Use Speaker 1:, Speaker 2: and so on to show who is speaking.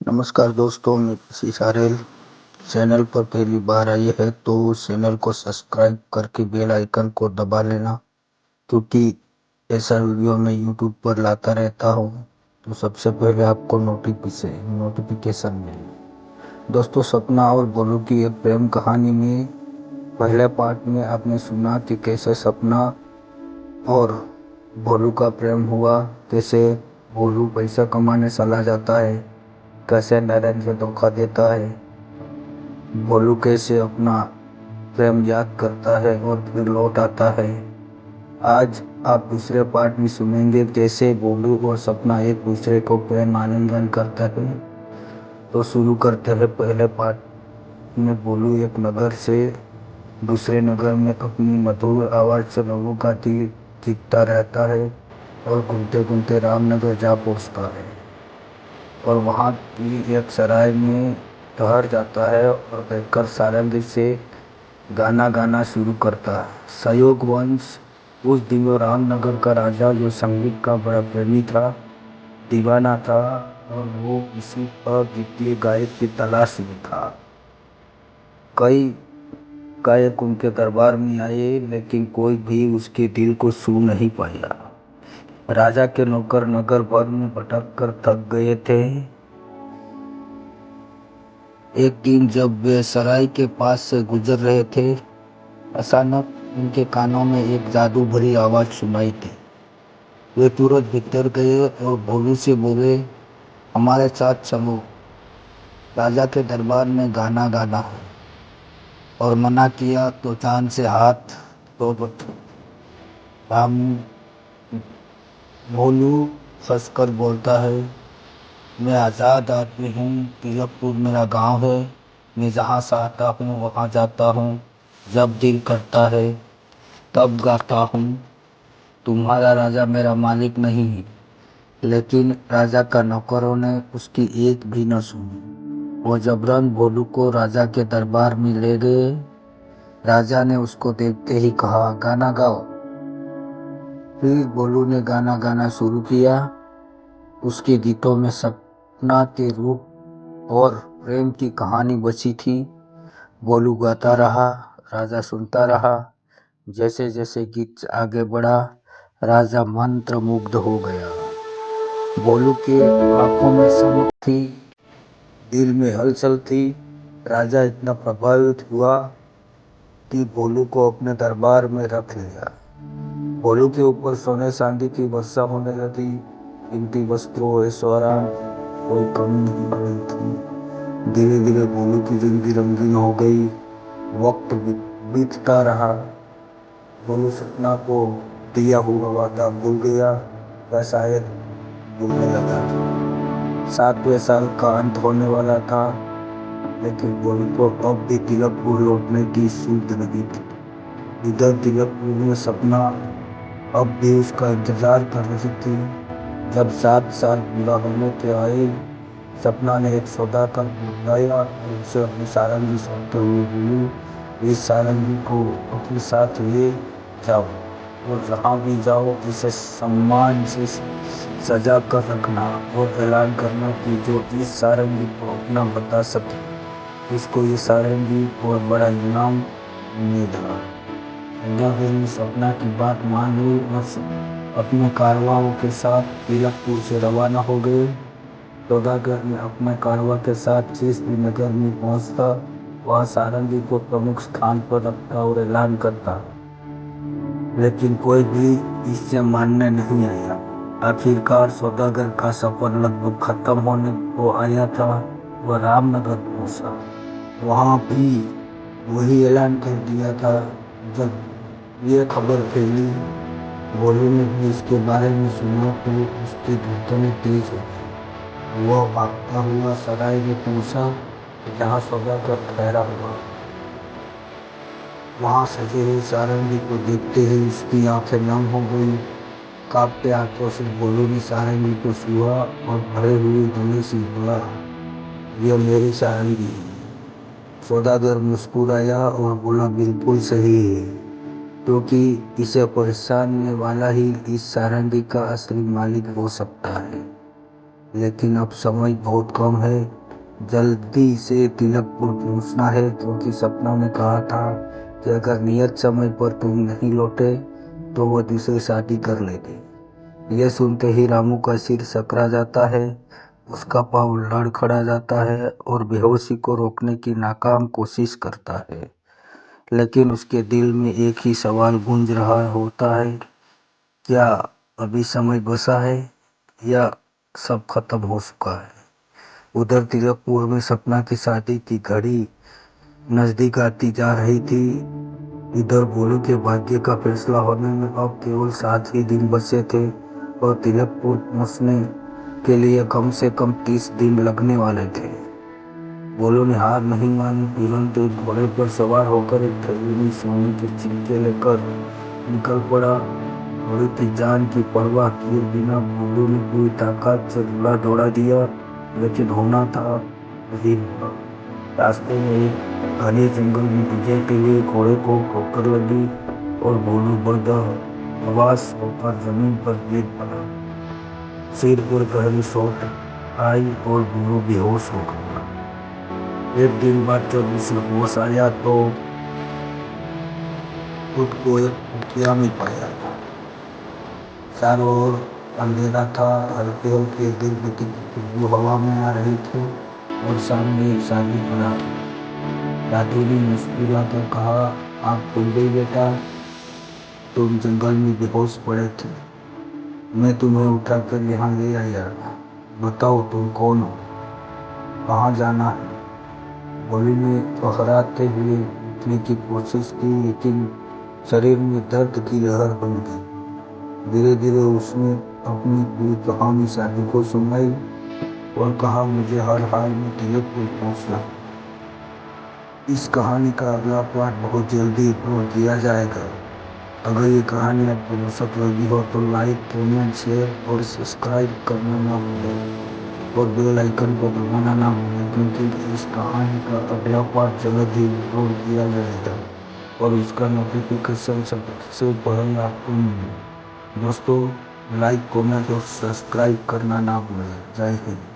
Speaker 1: नमस्कार दोस्तों, मैं किसी सारेल चैनल पर पहली बार आई है तो चैनल को सब्सक्राइब करके बेल आइकन को दबा लेना, क्योंकि ऐसा वीडियो मैं यूट्यूब पर लाता रहता हूँ तो सबसे पहले आपको नोटिफिकेशन मिले। दोस्तों, सपना और बोलू की एक प्रेम कहानी में पहले पार्ट में आपने सुना कि कैसे सपना और भोलू का प्रेम हुआ, कैसे भोलू पैसा कमाने चला जाता है, कैसे नरेंद्र धोखा देता है, भोलू कैसे अपना प्रेम याद करता है और फिर लौट आता है। आज आप दूसरे पार्ट में सुनेंगे कैसे भोलू और सपना एक दूसरे को प्रेम आलिंगन करते हैं। तो शुरू करते हैं पहले पार्ट में। भोलू एक नगर से दूसरे नगर में अपनी मधुर आवाज से लोगों का दिल जीतता रहता है और घूमते घूमते रामनगर जा पहुंचता है और वहाँ की एक सराय में ठहर जाता है और बैठकर सारंगी से गाना गाना शुरू करता है। संयोग वंश उस दिनों रामनगर का राजा, जो संगीत का बड़ा प्रेमी था, दीवाना था और वो किसी अद्वितीय गायक की तलाश में था। कई गायक उनके दरबार में आए, लेकिन कोई भी उसके दिल को छू नहीं पाया। राजा के नौकर नगर भर में भटक कर थक गए थे। एक दिन जब वे सराय के पास से गुजर रहे थे, अचानक उनके कानों में एक जादू भरी आवाज सुनाई दी। वे तुरंत भीतर गए और भोलू से बोले, हमारे साथ चलो, राजा के दरबार में गाना गाना है। और मना किया तो चांद से हाथ तो राम भोलू फंसकर बोलता है, मैं आज़ाद आदमी हूँ, तिलकपुर मेरा गांव है, मैं जहाँ चाहता हूँ वहाँ जाता हूँ, जब दिल करता है तब गाता हूँ। तुम्हारा राजा मेरा मालिक नहीं है। लेकिन राजा का नौकरों ने उसकी एक भी न सुनी। वो जबरन भोलू को राजा के दरबार में ले गए। राजा ने उसको देखते ही कहा, गाना गाओ। फिर भोलू ने गाना गाना शुरू किया। उसके गीतों में सपना के रूप और प्रेम की कहानी बची थी। भोलू गाता रहा, राजा सुनता रहा। जैसे जैसे गीत आगे बढ़ा, राजा मंत्र मुग्ध हो गया। भोलू के आंखों में चमक थी, दिल में हलचल थी। राजा इतना प्रभावित हुआ कि भोलू को अपने दरबार में रख लिया। भोलू के ऊपर सोने चांदी की वर्षा होने लगी। कीमती वस्त्रों, ऐश्वर्य, कोई कमी नहीं रही थी। धीरे धीरे भोलू की जिंदगी रंगीन हो गई। वक्त बीतता रहा। भोलू सपना को दिया हुआ वादा भूल गया या शायद भूलने लगा। 7वें साल का अंत होने वाला था, लेकिन भोलू को अब भी तिलकपुर लौटने की सूझ लगी थी। इधर तिलकपुर में सपना अब भी उसका इंतजार कर रही थी। जब 7 साल पूरा होने के आए, सपना ने एक सौदा कर बुलाया और उसे अपनी सारंगी सौंपते हुए बोली, इस सारंगी को अपने साथ ले जाओ और जहाँ भी जाओ इसे सम्मान से सजा कर रखना और ऐलान करना कि जो इस सारंगी को अपना बता सके उसको ये सारंगी और बड़ा इनाम मिलेगा। गंगाधर सपना की बात मान ली और अपने कारवाओं के साथ तिलकपुर से रवाना हो गए। सौदागर ने अपने कारवा के साथ जिस भी नगर में पहुंचता, वह सारंगी को प्रमुख स्थान पर रखता और ऐलान करता, लेकिन कोई भी इससे मानने नहीं आया। आखिरकार सौदागर का सफर लगभग खत्म होने को आया था। वह रामनगर पहुंचा। वहां भी वही ऐलान कर दिया था। जब ये खबर फैली, भोलू ने भी इसके बारे में सुना तो उसके धड़कनें तेज हो गई। वह भागता हुआ सराय में पहुंचा, जहाँ सौदागर ठहरा हुआ। वहां सजी हुई सारंगी को देखते ही उसकी आंखें नम हो गई। कांपते हाथों से भोलू ने सारंगी को छुआ और भरे हुए गले से बोला, यह मेरी सारंगी है। सौदागर मुस्कुराया और बोला, बिल्कुल सही है, क्योंकि इसे पहचानने वाला ही इस सारंगी का असली मालिक हो सकता है। लेकिन अब समय बहुत कम है। जल्दी से तिलकपुर पहुंचना है, क्योंकि सपना ने कहा था कि अगर नियत समय पर तुम नहीं लौटे तो वह दूसरी शादी कर लेगी। यह सुनते ही रामू का सिर सकरा जाता है, उसका पाँव लड़खड़ा जाता है और बेहोशी को रोकने की नाकाम कोशिश करता है। लेकिन उसके दिल में एक ही सवाल गूंज रहा होता है, क्या अभी समय बचा है या सब खत्म हो चुका है। उधर तिलकपुर में सपना की शादी की घड़ी नजदीक आती जा रही थी। इधर भोलू के भाग्य का फैसला होने में अब केवल 7 ही दिन बचे थे और तिलकपुर पहुंचने के लिए कम से कम 30 दिन लगने वाले थे। भोलू ने हार नहीं मानी, तुरंत एक घोड़े पर सवार होकर एक थैली में सोने के सिक्के लेकर निकल पड़ा। घोड़े की जान की परवाह किए बिना भोलू ने पूरी ताकत से घोड़ा दौड़ा दिया, लेकिन होना था वही हुआ। रास्ते में एक घने जंगल में विजय के लिए घोड़े को ठोकर लगी और भोलू बदहवास होकर जमीन पर गिर पड़ा। सिर पर गहरी चोट आई और भोलू बेहोश हो गया। एक दिन बाद जब उसे होश आया तो खुद को एक कुटिया में पाया। चारों ओर अंधेरा था, हल्के हल्के दिल की खुशबू हवा में आ रही थी और सामने एक शादी पड़ा। दादी ने मुस्कुराकर कहा, आप भूल गई बेटा, तुम जंगल में बेहोश पड़े थे, मैं तुम्हें उठाकर यहाँ ले आया। बताओ तुम कौन हो, कहाँ जाना है। भोली ने फहराते हुए उठने की कोशिश की, लेकिन शरीर में दर्द की लहर बन गई। धीरे धीरे उसने अपनी पूरी कहानी शादी को सुनाई और कहा, मुझे हर हाल में तिलकपुर पहुंचना। इस कहानी का अगला पार्ट बहुत जल्दी अपलोड किया जाएगा। अगर ये कहानी आपको रोचक लगी हो तो लाइक, कमेंट, शेयर और सब्सक्राइब करना ना भूलें और बेल आइकन को दबाना ना भूलें, क्योंकि इस कहानी का अगला पार्ट जल्द ही अपलोड किया जाएगा और उसका नोटिफिकेशन सबसे पहले आपको मिले। दोस्तों, लाइक, कमेंट और सब्सक्राइब करना ना भूलें। जय हिंद।